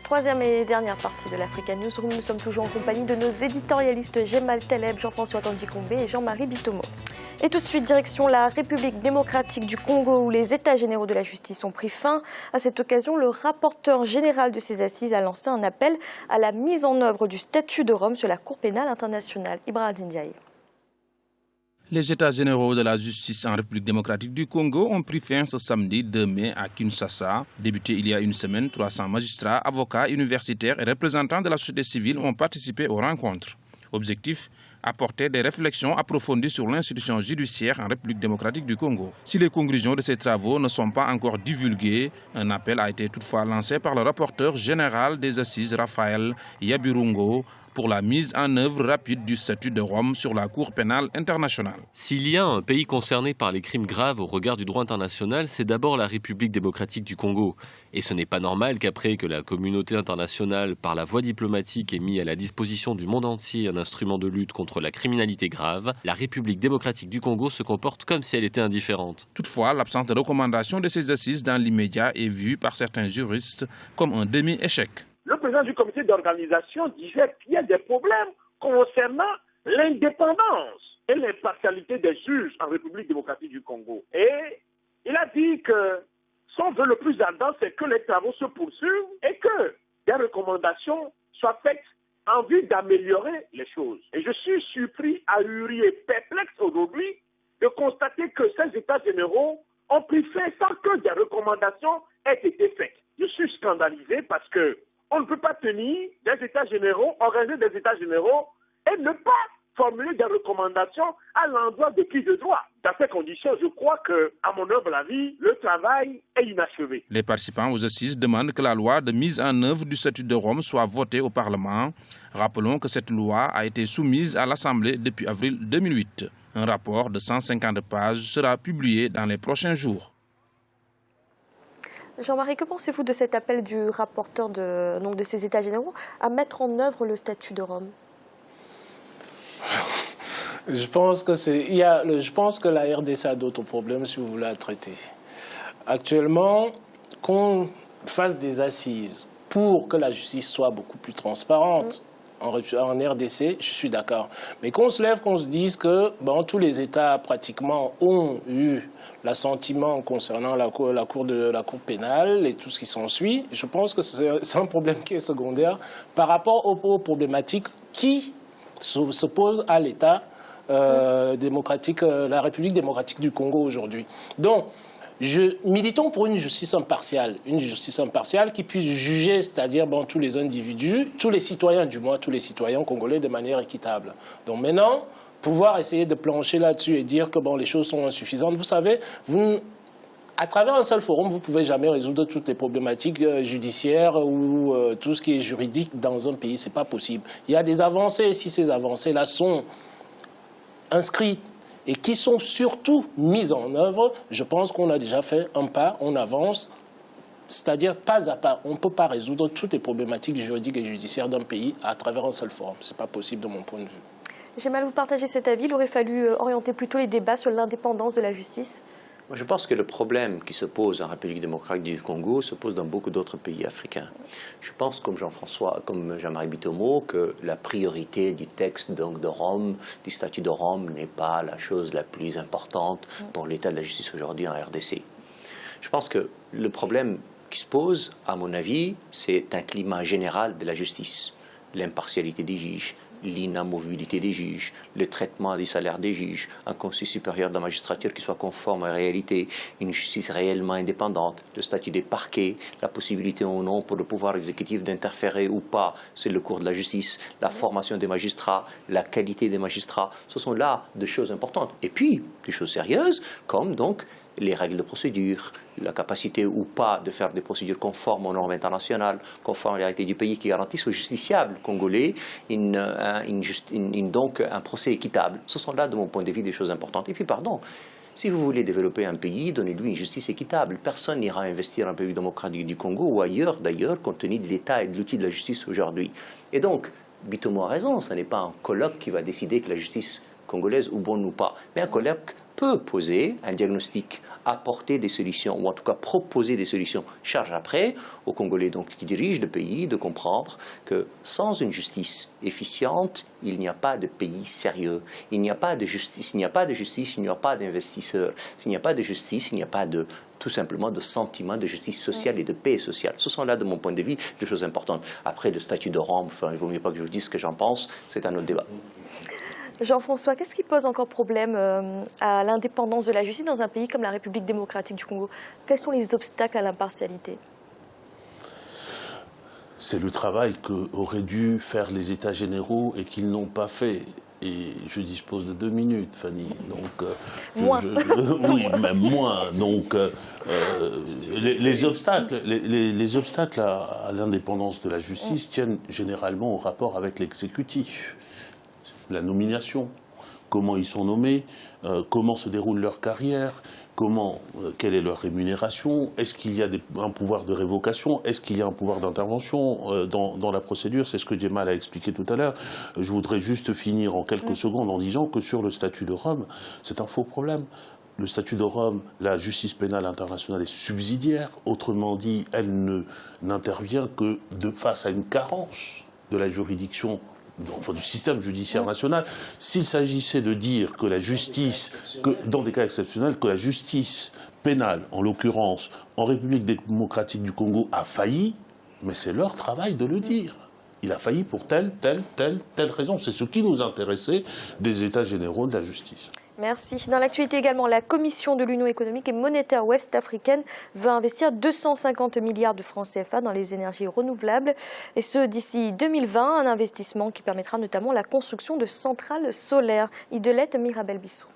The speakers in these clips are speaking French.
Troisième et dernière partie de l'Africa Newsroom. Nous sommes toujours en compagnie de nos éditorialistes Jemal Teleb, Jean-François Tandjikombe et Jean-Marie Bitomo. Et tout de suite, direction la République démocratique du Congo où les états généraux de la justice ont pris fin. À cette occasion, le rapporteur général de ces assises a lancé un appel à la mise en œuvre du statut de Rome sur la Cour pénale internationale. Ibrahim Ndiaye. Les États généraux de la justice en République démocratique du Congo ont pris fin ce samedi 2 mai à Kinshasa. Débuté il y a une semaine, 300 magistrats, avocats, universitaires et représentants de la société civile ont participé aux rencontres. Objectif, apporter des réflexions approfondies sur l'institution judiciaire en République démocratique du Congo. Si les conclusions de ces travaux ne sont pas encore divulguées, un appel a été toutefois lancé par le rapporteur général des assises, Raphaël Yabirungo, pour la mise en œuvre rapide du statut de Rome sur la Cour pénale internationale. S'il y a un pays concerné par les crimes graves au regard du droit international, c'est d'abord la République démocratique du Congo. Et ce n'est pas normal qu'après que la communauté internationale, par la voie diplomatique, ait mis à la disposition du monde entier un instrument de lutte contre la criminalité grave, la République démocratique du Congo se comporte comme si elle était indifférente. Toutefois, l'absence de recommandation de ces assises dans l'immédiat est vue par certains juristes comme un demi-échec. Le président du comité d'organisation disait qu'il y a des problèmes concernant l'indépendance et l'impartialité des juges en République démocratique du Congo. Et il a dit que son vœu le plus ardent, c'est que les travaux se poursuivent et que des recommandations soient faites en vue d'améliorer les choses. Et je suis surpris, ahuri et perplexe aujourd'hui de constater que ces États généraux ont pris fin sans que des recommandations aient été faites. Je suis scandalisé parce que on ne peut pas tenir des États généraux, organiser des États généraux et ne pas formuler des recommandations à l'endroit de qui de droit. Dans ces conditions, je crois que, à mon humble avis, le travail est inachevé. Les participants aux assises demandent que la loi de mise en œuvre du statut de Rome soit votée au Parlement. Rappelons que cette loi a été soumise à l'Assemblée depuis avril 2008. Un rapport de 150 pages sera publié dans les prochains jours. Jean-Marie, que pensez-vous de cet appel du rapporteur de ces États généraux à mettre en œuvre le statut de Rome? Je pense que la RDC a d'autres problèmes si vous voulez la traiter. Actuellement, qu'on fasse des assises pour que la justice soit beaucoup plus transparente. En RDC, je suis d'accord. Mais qu'on se lève, qu'on se dise que tous les États pratiquement ont eu l'assentiment concernant la cour pénale et tout ce qui s'ensuit, je pense que c'est un problème qui est secondaire par rapport aux problématiques qui se posent à l'État démocratique, la République démocratique du Congo aujourd'hui. Donc, militons pour une justice impartiale qui puisse juger, c'est-à-dire tous les individus, tous les citoyens congolais de manière équitable. Donc maintenant, pouvoir essayer de plancher là-dessus et dire que les choses sont insuffisantes, vous savez, à travers un seul forum, vous ne pouvez jamais résoudre toutes les problématiques judiciaires ou tout ce qui est juridique dans un pays, ce n'est pas possible. Il y a des avancées, si ces avancées-là sont inscrites et qui sont surtout mises en œuvre, je pense qu'on a déjà fait un pas, on avance, c'est-à-dire pas à pas. On ne peut pas résoudre toutes les problématiques juridiques et judiciaires d'un pays à travers un seul forum. Ce n'est pas possible de mon point de vue. Jemal, vous partagez cet avis? Il aurait fallu orienter plutôt les débats sur l'indépendance de la justice? Je pense que le problème qui se pose en République démocratique du Congo se pose dans beaucoup d'autres pays africains. Je pense, comme Jean-Marie Bitomo, que la priorité du texte de Rome, du statut de Rome, n'est pas la chose la plus importante pour l'état de la justice aujourd'hui en RDC. Je pense que le problème qui se pose, à mon avis, c'est un climat général de la justice. L'impartialité des juges, l'inamovibilité des juges, le traitement des salaires des juges, un conseil supérieur de la magistrature qui soit conforme à la réalité, une justice réellement indépendante, le statut des parquets, la possibilité ou non pour le pouvoir exécutif d'interférer ou pas sur le cours de la justice, la formation des magistrats, la qualité des magistrats, ce sont là des choses importantes. Et puis, des choses sérieuses, comme donc les règles de procédure, la capacité ou pas de faire des procédures conformes aux normes internationales, conformes à la réalité du pays, qui garantissent aux justiciables congolais donc un procès équitable. Ce sont là, de mon point de vue, des choses importantes. Et puis, si vous voulez développer un pays, donnez-lui une justice équitable. Personne n'ira investir dans un pays démocratique du Congo ou ailleurs, d'ailleurs, compte tenu de l'État et de l'outil de la justice aujourd'hui. Et donc, Bitomo a raison, ce n'est pas un colloque qui va décider que la justice congolaise ou bonne ou pas, mais un colloque peut poser un diagnostic, apporter des solutions, ou en tout cas proposer des solutions. Charge après aux Congolais donc, qui dirigent le pays de comprendre que sans une justice efficiente, il n'y a pas de pays sérieux. Il n'y a pas de justice. S'il n'y a pas de justice, il n'y a pas d'investisseurs. S'il n'y a pas de justice, il n'y a pas de, tout simplement de sentiment de justice sociale et de paix sociale. Ce sont là, de mon point de vue, des choses importantes. Après, le statut de Rome, enfin, il ne vaut mieux pas que je vous dise ce que j'en pense, c'est un autre débat. Jean-François, qu'est-ce qui pose encore problème à l'indépendance de la justice dans un pays comme la République démocratique du Congo? Quels sont les obstacles à l'impartialité? C'est le travail qu'auraient dû faire les États généraux et qu'ils n'ont pas fait. Et je dispose de 2 minutes, Fanny. Donc, oui, même moins. Donc, les obstacles à l'indépendance de la justice tiennent généralement au rapport avec l'exécutif. La nomination, comment ils sont nommés, comment se déroule leur carrière, quelle est leur rémunération, est-ce qu'il y a un pouvoir de révocation, est-ce qu'il y a un pouvoir d'intervention dans la procédure. C'est ce que Djemal a expliqué tout à l'heure. Je voudrais juste finir en quelques secondes en disant que sur le statut de Rome, c'est un faux problème. Le statut de Rome, la justice pénale internationale est subsidiaire. Autrement dit, elle n'intervient que face à une carence de la juridiction, enfin, du système judiciaire national. S'il s'agissait de dire que la justice, dans des cas exceptionnels, que la justice pénale, en l'occurrence en République démocratique du Congo, a failli, mais c'est leur travail de le dire. Il a failli pour telle raison. C'est ce qui nous intéressait des États généraux de la justice. Merci. Dans l'actualité également, la Commission de l'Union économique et monétaire ouest-africaine veut investir 250 milliards de francs CFA dans les énergies renouvelables, et ce d'ici 2020, un investissement qui permettra notamment la construction de centrales solaires. Idelette Mirabel-Bissou.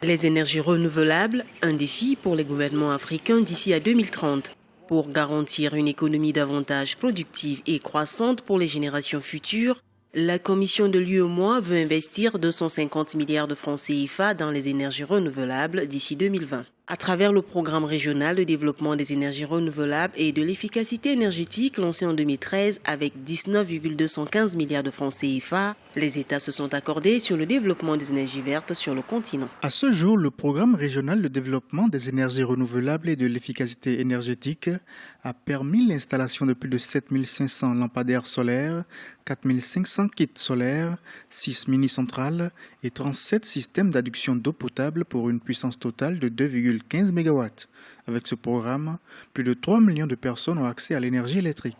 Les énergies renouvelables, un défi pour les gouvernements africains d'ici à 2030. Pour garantir une économie davantage productive et croissante pour les générations futures, la Commission de l'UEMOA veut investir 250 milliards de francs CFA dans les énergies renouvelables d'ici 2020. À travers le programme régional de développement des énergies renouvelables et de l'efficacité énergétique lancé en 2013 avec 19,215 milliards de francs CFA, les États se sont accordés sur le développement des énergies vertes sur le continent. À ce jour, le programme régional de développement des énergies renouvelables et de l'efficacité énergétique a permis l'installation de plus de 7500 lampadaires solaires, 4500 kits solaires, 6 mini-centrales et 37 systèmes d'adduction d'eau potable pour une puissance totale de 2,15 MW. Avec ce programme, plus de 3 millions de personnes ont accès à l'énergie électrique.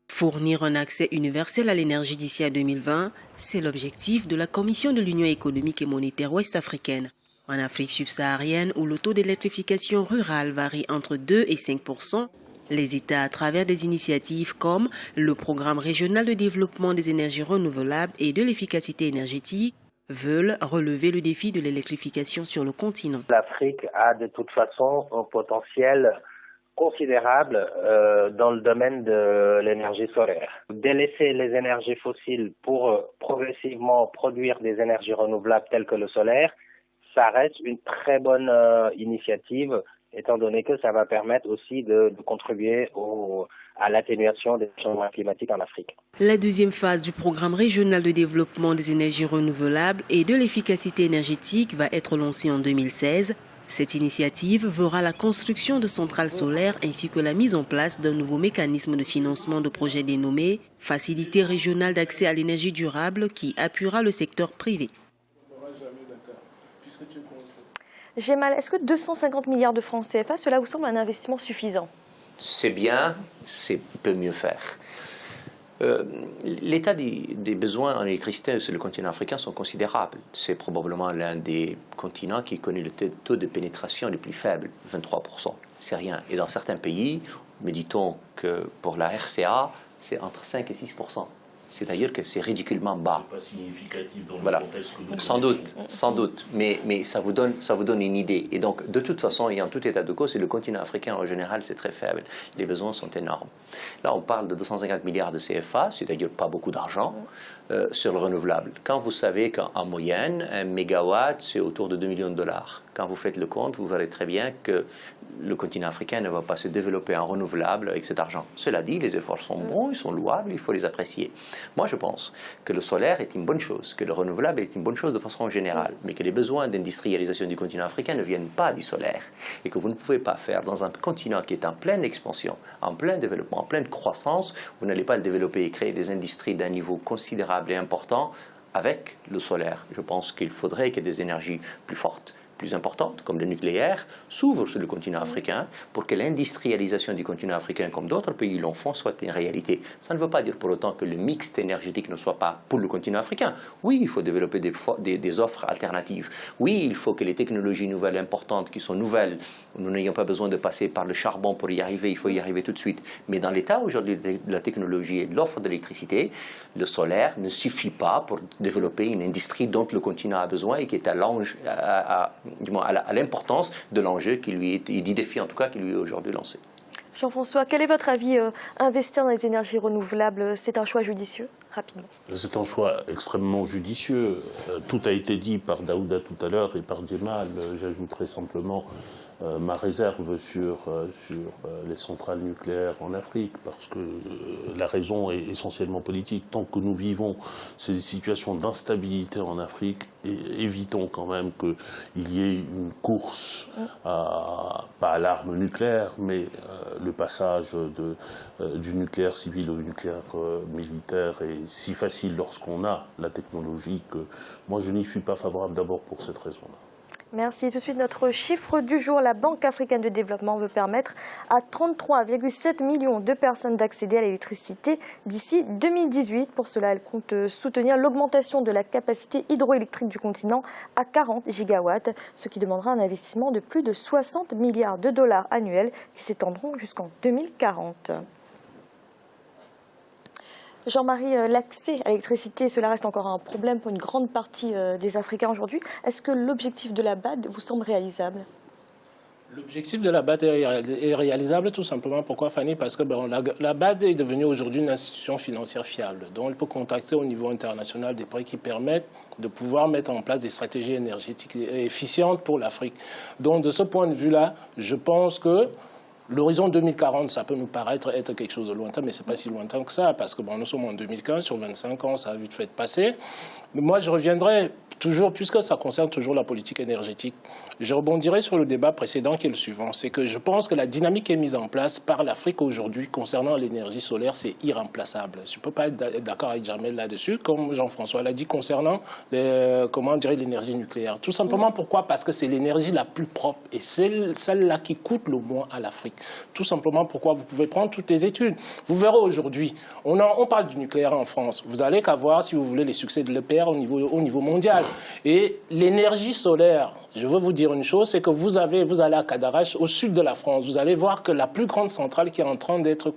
Fournir un accès universel à l'énergie d'ici à 2020, c'est l'objectif de la Commission de l'Union économique et monétaire ouest-africaine. En Afrique subsaharienne, où le taux d'électrification rurale varie entre 2 et 5%, les États, à travers des initiatives comme le Programme régional de développement des énergies renouvelables et de l'efficacité énergétique, veulent relever le défi de l'électrification sur le continent. L'Afrique a de toute façon un potentiel considérable dans le domaine de l'énergie solaire. Délaisser les énergies fossiles pour progressivement produire des énergies renouvelables telles que le solaire, ça reste une très bonne initiative, étant donné que ça va permettre aussi de contribuer à l'atténuation des changements climatiques en Afrique. La deuxième phase du programme régional de développement des énergies renouvelables et de l'efficacité énergétique va être lancée en 2016. Cette initiative verra la construction de centrales solaires ainsi que la mise en place d'un nouveau mécanisme de financement de projets dénommé « Facilité régionale d'accès à l'énergie durable » qui appuiera le secteur privé. Djemal, est-ce que 250 milliards de francs CFA, cela vous semble un investissement suffisant? C'est bien, c'est peut mieux faire. L'état des besoins en électricité sur le continent africain sont considérables. C'est probablement l'un des continents qui connaît le taux de pénétration le plus faible, 23%. C'est rien. Et dans certains pays, me dit-on que pour la RCA, c'est entre 5 et 6%. C'est-à-dire que c'est ridiculement bas. C'est pas significatif dans le voilà. contexte que nous Sans doute, mais ça vous donne une idée. Et donc, de toute façon, et en tout état de cause, et le continent africain en général, c'est très faible. Les besoins sont énormes. Là, on parle de 250 milliards de CFA, c'est-à-dire pas beaucoup d'argent, sur le renouvelable. Quand vous savez qu'en moyenne, un mégawatt, c'est autour de 2 millions de dollars. Quand vous faites le compte, vous verrez très bien que le continent africain ne va pas se développer en renouvelable avec cet argent. Cela dit, les efforts sont bons, ils sont louables, il faut les apprécier. Moi, je pense que le solaire est une bonne chose, que le renouvelable est une bonne chose de façon générale, mais que les besoins d'industrialisation du continent africain ne viennent pas du solaire et que vous ne pouvez pas faire dans un continent qui est en pleine expansion, en plein développement, en pleine croissance, vous n'allez pas le développer et créer des industries d'un niveau considérable et important avec le solaire. Je pense qu'il faudrait qu'il y ait des énergies plus fortes, plus importantes, comme le nucléaire, s'ouvrent sur le continent africain pour que l'industrialisation du continent africain, comme d'autres pays l'en font, soit une réalité. Ça ne veut pas dire pour autant que le mix énergétique ne soit pas pour le continent africain. Oui, il faut développer des offres alternatives. Oui, il faut que les technologies nouvelles importantes, qui sont nouvelles, nous n'ayons pas besoin de passer par le charbon pour y arriver, il faut y arriver tout de suite. Mais dans l'état aujourd'hui de la technologie et de l'offre d'électricité, le solaire ne suffit pas pour développer une industrie dont le continent a besoin et qui est à l'importance de l'enjeu qui lui est, et du défi en tout cas qui lui est aujourd'hui lancé. Jean-François, quel est votre avis? Investir dans les énergies renouvelables, c'est un choix judicieux? Rapidement. C'est un choix extrêmement judicieux. Tout a été dit par Daouda tout à l'heure et par Djemal. J'ajouterai simplement ma réserve sur les centrales nucléaires en Afrique, parce que la raison est essentiellement politique. Tant que nous vivons ces situations d'instabilité en Afrique, évitons quand même qu'il y ait une course, pas à l'arme nucléaire, mais le passage du nucléaire civil au nucléaire militaire est si facile lorsqu'on a la technologie que moi je n'y suis pas favorable d'abord pour cette raison-là. Merci. Tout de suite, notre chiffre du jour. La Banque africaine de développement veut permettre à 33,7 millions de personnes d'accéder à l'électricité d'ici 2018. Pour cela, elle compte soutenir l'augmentation de la capacité hydroélectrique du continent à 40 gigawatts, ce qui demandera un investissement de plus de 60 milliards de dollars annuels qui s'étendront jusqu'en 2040. Jean-Marie, l'accès à l'électricité, cela reste encore un problème pour une grande partie des Africains aujourd'hui. Est-ce que l'objectif de la BAD vous semble réalisable? L'objectif de la BAD est réalisable tout simplement. Pourquoi, Fanny? Parce que la BAD est devenue aujourd'hui une institution financière fiable, dont elle peut contacter au niveau international des prêts qui permettent de pouvoir mettre en place des stratégies énergétiques efficientes pour l'Afrique. Donc de ce point de vue-là, je pense que l'horizon 2040, ça peut nous paraître être quelque chose de lointain, mais ce n'est pas si lointain que ça, parce que nous sommes en 2015, sur 25 ans, ça a vite fait passer. Mais moi, je reviendrai toujours, puisque ça concerne toujours la politique énergétique, je rebondirai sur le débat précédent qui est le suivant. C'est que je pense que la dynamique qui est mise en place par l'Afrique aujourd'hui concernant l'énergie solaire, c'est irremplaçable. Je ne peux pas être d'accord avec Jamel là-dessus, comme Jean-François l'a dit concernant l'énergie nucléaire. Tout simplement pourquoi? Parce que c'est l'énergie la plus propre et c'est celle-là qui coûte le moins à l'Afrique. Tout simplement pourquoi? Vous pouvez prendre toutes les études. Vous verrez aujourd'hui, on parle du nucléaire en France. Vous allez qu'à voir, si vous voulez, les succès de l'EPR au niveau mondial. Et l'énergie solaire, je veux vous dire une chose, c'est que vous allez à Cadarache, au sud de la France, vous allez voir que la plus grande centrale qui est en train d'être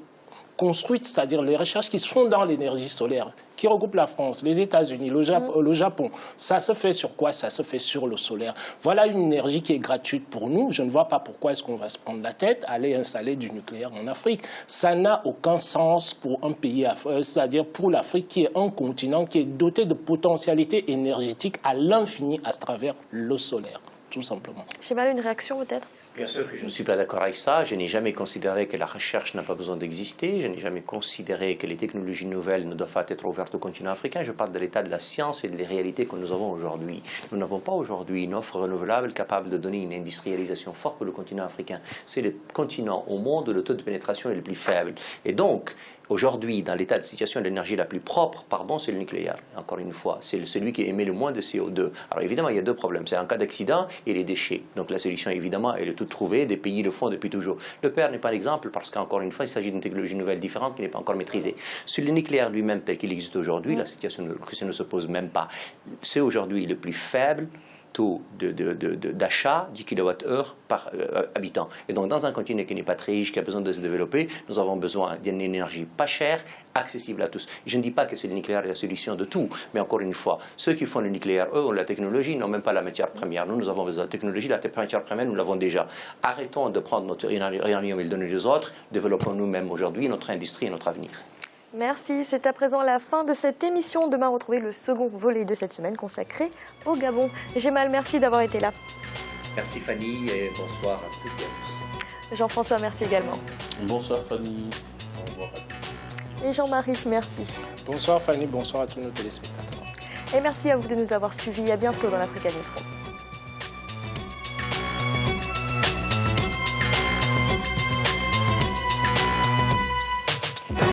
construite, c'est-à-dire les recherches qui sont dans l'énergie solaire, qui regroupe la France, les États-Unis, le Japon. Ça se fait sur quoi? Ça se fait sur le solaire. Voilà une énergie qui est gratuite pour nous. Je ne vois pas pourquoi est-ce qu'on va se prendre la tête à aller installer du nucléaire en Afrique. Ça n'a aucun sens pour un pays, c'est-à-dire pour l'Afrique qui est un continent qui est doté de potentialités énergétiques à l'infini à travers le solaire, tout simplement. J'ai mal une réaction peut-être? Bien sûr que je ne suis pas d'accord avec ça. Je n'ai jamais considéré que la recherche n'a pas besoin d'exister. Je n'ai jamais considéré que les technologies nouvelles ne doivent pas être ouvertes au continent africain. Je parle de l'état de la science et des réalités que nous avons aujourd'hui. Nous n'avons pas aujourd'hui une offre renouvelable capable de donner une industrialisation forte pour le continent africain. C'est le continent au monde où le taux de pénétration est le plus faible. Et donc, aujourd'hui, dans l'état de situation de l'énergie la plus propre, c'est le nucléaire. Encore une fois, c'est celui qui émet le moins de CO2. Alors évidemment, il y a deux problèmes. C'est en cas d'accident et les déchets. Donc la solution, évidemment, elle est toute trouvée. Des pays le font depuis toujours. Le PER n'est pas l'exemple parce qu'encore une fois, il s'agit d'une technologie nouvelle différente qui n'est pas encore maîtrisée. Sur le nucléaire lui-même tel qu'il existe aujourd'hui, la situation ne se pose même pas. C'est aujourd'hui le plus faible taux d'achat du kilowattheure par habitant. Et donc, dans un continent qui n'est pas très riche, qui a besoin de se développer, nous avons besoin d'une énergie pas chère, accessible à tous. Je ne dis pas que c'est le nucléaire la solution de tout, mais encore une fois, ceux qui font le nucléaire, eux, ont la technologie, n'ont même pas la matière première. Nous avons besoin de la technologie, la matière première, nous l'avons déjà. Arrêtons de prendre notre uranium et le donner aux autres, développons nous-mêmes aujourd'hui notre industrie et notre avenir. Merci, c'est à présent la fin de cette émission. Demain, retrouvez le second volet de cette semaine consacré au Gabon. Jemal, merci d'avoir été là. Merci Fanny et bonsoir à toutes et à tous. Jean-François, merci également. Bonsoir Fanny. Au revoir à tous. Et Jean-Marie, merci. Bonsoir Fanny, bonsoir à tous nos téléspectateurs. Et merci à vous de nous avoir suivis. À bientôt dans l'Africa Newsroom.